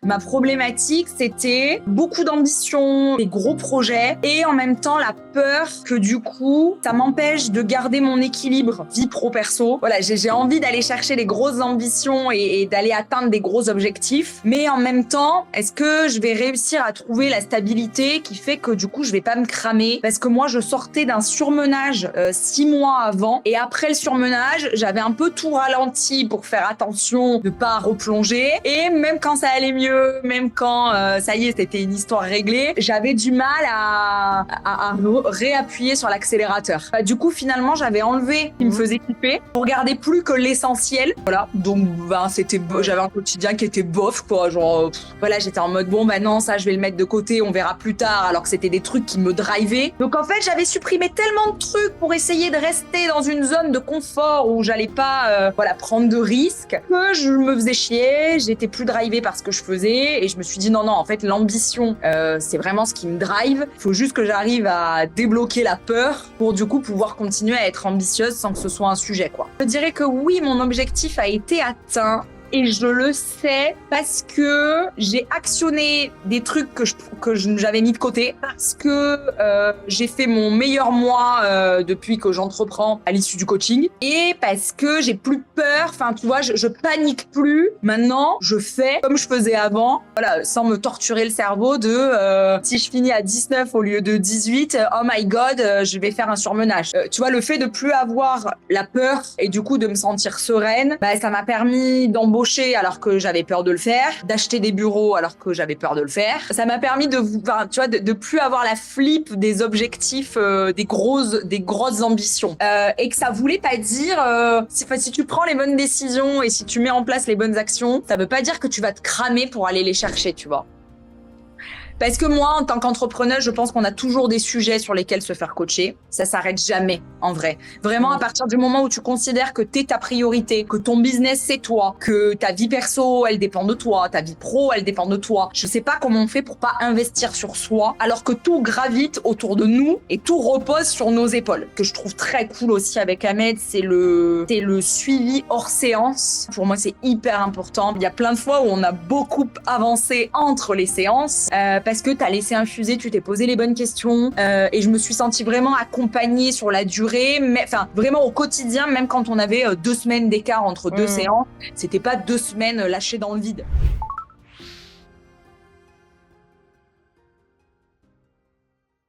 Ma problématique, c'était beaucoup d'ambition, des gros projets et en même temps la peur que du coup, ça m'empêche de garder mon équilibre vie pro-perso. Voilà, j'ai envie d'aller chercher les grosses ambitions et d'aller atteindre des gros objectifs. Mais en même temps, est-ce que je vais réussir à trouver la stabilité qui fait que du coup, je vais pas me cramer? Parce que moi, je sortais d'un surmenage 6 mois avant et après le surmenage, j'avais un peu tout ralenti pour faire attention de pas replonger. Et même quand ça allait mieux, même quand ça y est, c'était une histoire réglée, j'avais du mal à réappuyer sur l'accélérateur. Du coup, finalement, j'avais enlevé ce qui me faisait kiffer pour garder plus que l'essentiel. Voilà. Donc, j'avais un quotidien qui était bof, quoi. Genre, voilà, j'étais en mode, bon, non, ça, je vais le mettre de côté, on verra plus tard, alors que c'était des trucs qui me drivaient. Donc, en fait, j'avais supprimé tellement de trucs pour essayer de rester dans une zone de confort où j'allais pas, prendre de risques, que je me faisais chier, j'étais plus drivée par ce que je faisais, et je me suis dit, non, en fait, l'ambition, c'est vraiment ce qui me drive. Il faut juste que j'arrive à débloquer la peur pour, du coup, pouvoir continuer à être ambitieuse sans que ce soit un sujet, quoi. Je dirais que oui, mon objectif a été atteint. Et je le sais parce que j'ai actionné des trucs que j'avais mis de côté, parce que j'ai fait mon meilleur mois depuis que j'entreprends à l'issue du coaching, et parce que j'ai plus peur, enfin tu vois, je panique plus. Maintenant, je fais comme je faisais avant, voilà, sans me torturer le cerveau de si je finis à 19 au lieu de 18, oh my god, je vais faire un surmenage. Tu vois, le fait de plus avoir la peur et du coup de me sentir sereine, ça m'a permis d'embaucher alors que j'avais peur de le faire, d'acheter des bureaux alors que j'avais peur de le faire. Ça m'a permis de plus avoir la flip des objectifs, des grosses ambitions. Et que ça voulait pas dire, si tu prends les bonnes décisions et si tu mets en place les bonnes actions, ça veut pas dire que tu vas te cramer pour aller les chercher, tu vois. Parce que moi, en tant qu'entrepreneur, je pense qu'on a toujours des sujets sur lesquels se faire coacher. Ça s'arrête jamais, en vrai. Vraiment, à partir du moment où tu considères que t'es ta priorité, que ton business, c'est toi, que ta vie perso, elle dépend de toi, ta vie pro, elle dépend de toi. Je sais pas comment on fait pour pas investir sur soi, alors que tout gravite autour de nous et tout repose sur nos épaules. Ce que je trouve très cool aussi avec Ahmed, c'est le suivi hors séance. Pour moi, c'est hyper important. Il y a plein de fois où on a beaucoup avancé entre les séances, parce que t'as laissé infuser, tu t'es posé les bonnes questions, et je me suis sentie vraiment accompagnée sur la durée, mais enfin vraiment au quotidien, même quand on avait 2 semaines d'écart entre deux séances, c'était pas 2 semaines lâchées dans le vide.